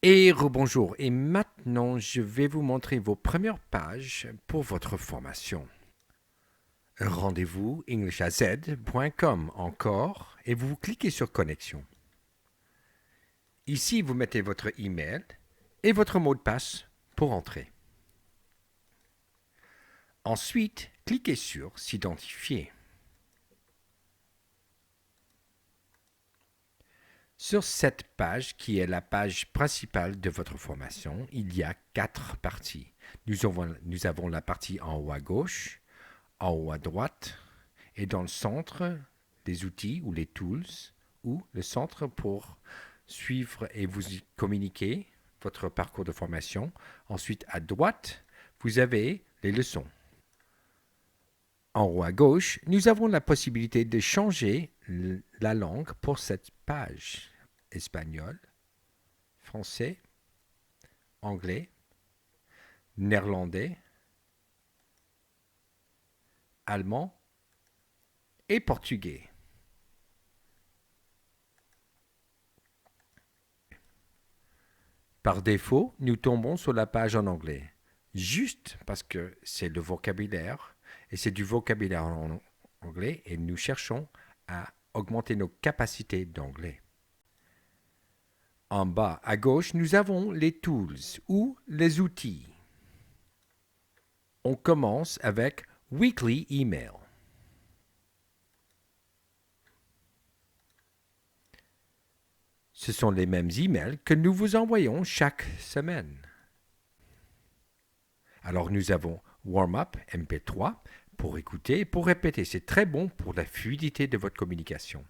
Et rebonjour. Et maintenant, je vais vous montrer vos premières pages pour votre formation. Rendez-vous englishaz.com encore et vous cliquez sur Connexion. Ici, vous mettez votre email et votre mot de passe pour entrer. Ensuite, cliquez sur S'identifier. Sur cette page, qui est la page principale de votre formation, il y a 4 parties. Nous avons la partie en haut à gauche, en haut à droite, et dans le centre, des outils ou les tools, ou le centre pour suivre et vous communiquer votre parcours de formation. Ensuite, à droite, vous avez les leçons. En haut à gauche, nous avons la possibilité de changer la langue pour cette page. Espagnol, français, anglais, néerlandais, allemand et portugais. Par défaut, nous tombons sur la page en anglais, juste parce que c'est le vocabulaire, et c'est du vocabulaire en anglais, et nous cherchons à augmenter nos capacités d'anglais. En bas à gauche, nous avons les tools ou les outils. On commence avec Weekly Email. Ce sont les mêmes emails que nous vous envoyons chaque semaine. Alors nous avons Warm-up MP3 pour écouter et pour répéter. C'est très bon pour la fluidité de votre communication.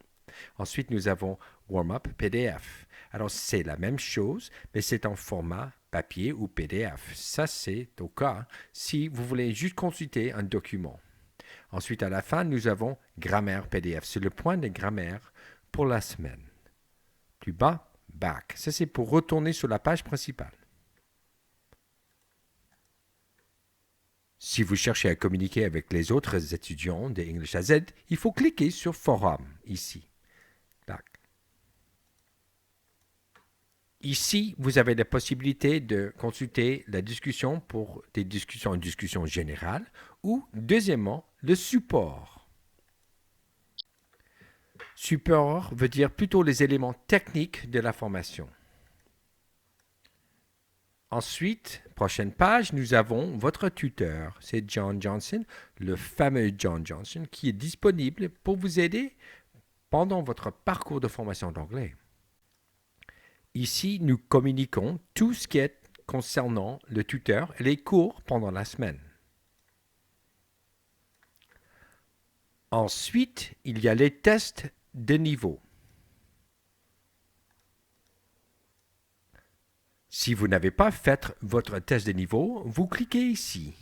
Ensuite, nous avons Warm-up PDF. Alors c'est la même chose, mais c'est en format papier ou PDF. Ça, c'est au cas si vous voulez juste consulter un document. Ensuite, à la fin, nous avons Grammaire PDF. C'est le point de grammaire pour la semaine. Plus bas, Back. Ça, c'est pour retourner sur la page principale. Si vous cherchez à communiquer avec les autres étudiants de English AZ, il faut cliquer sur Forum, ici. Back. Ici, vous avez la possibilité de consulter la discussion pour une discussion générale ou, deuxièmement, le support. Support veut dire plutôt les éléments techniques de la formation. Ensuite, prochaine page, nous avons votre tuteur. C'est John Johnson, le fameux John Johnson, qui est disponible pour vous aider pendant votre parcours de formation d'anglais. Ici, nous communiquons tout ce qui est concernant le tuteur et les cours pendant la semaine. Ensuite, il y a les tests de niveau. Si vous n'avez pas fait votre test de niveau, vous cliquez ici.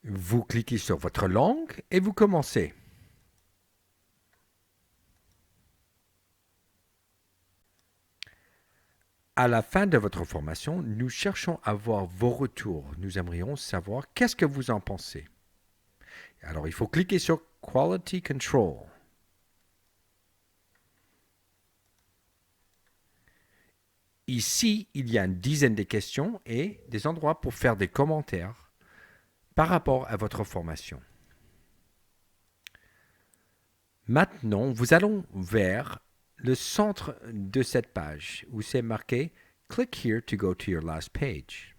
Vous cliquez sur votre langue et vous commencez. À la fin de votre formation, nous cherchons à voir vos retours. Nous aimerions savoir qu'est-ce que vous en pensez. Alors, il faut cliquer sur Quality Control. Ici, il y a une dizaine de questions et des endroits pour faire des commentaires par rapport à votre formation. Maintenant, nous allons vers le centre de cette page où c'est marqué « Click here to go to your last page ».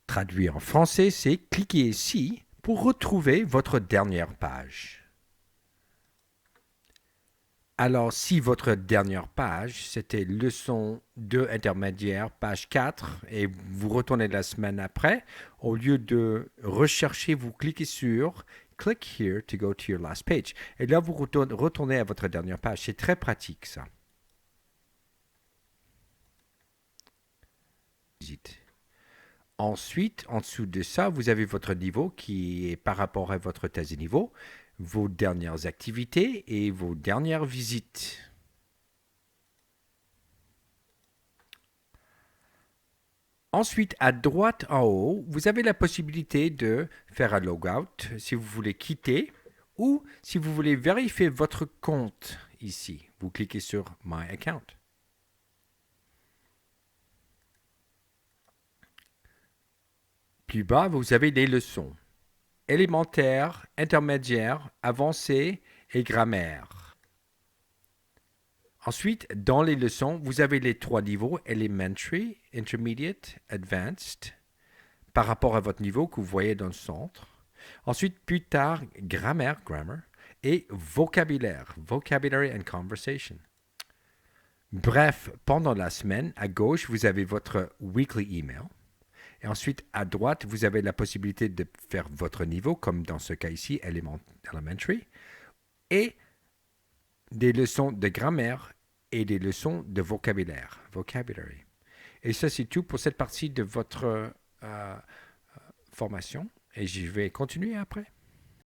Traduit en français, c'est « Cliquez ici pour retrouver votre dernière page ». Alors, si votre dernière page, c'était leçon 2 intermédiaire, page 4, et vous retournez la semaine après, au lieu de rechercher, vous cliquez sur « Click here to go to your last page ». Et là, vous retournez à votre dernière page. C'est très pratique, ça. Ensuite, en dessous de ça, vous avez votre niveau qui est par rapport à votre thèse de niveau, vos dernières activités et vos dernières visites. Ensuite, à droite en haut, vous avez la possibilité de faire un logout si vous voulez quitter ou si vous voulez vérifier votre compte ici. Vous cliquez sur My Account. Plus bas, vous avez les leçons. Élémentaire, intermédiaire, avancé et grammaire. Ensuite, dans les leçons, vous avez les 3 niveaux, Elementary, Intermediate, Advanced, par rapport à votre niveau que vous voyez dans le centre. Ensuite, plus tard, grammaire, grammar, et vocabulaire, vocabulary and conversation. Bref, pendant la semaine, à gauche, vous avez votre weekly email. Et ensuite, à droite, vous avez la possibilité de faire votre niveau, comme dans ce cas ici, Elementary, et des leçons de grammaire et des leçons de vocabulaire, vocabulary. Et ça, c'est tout pour cette partie de votre formation. Et je vais continuer après.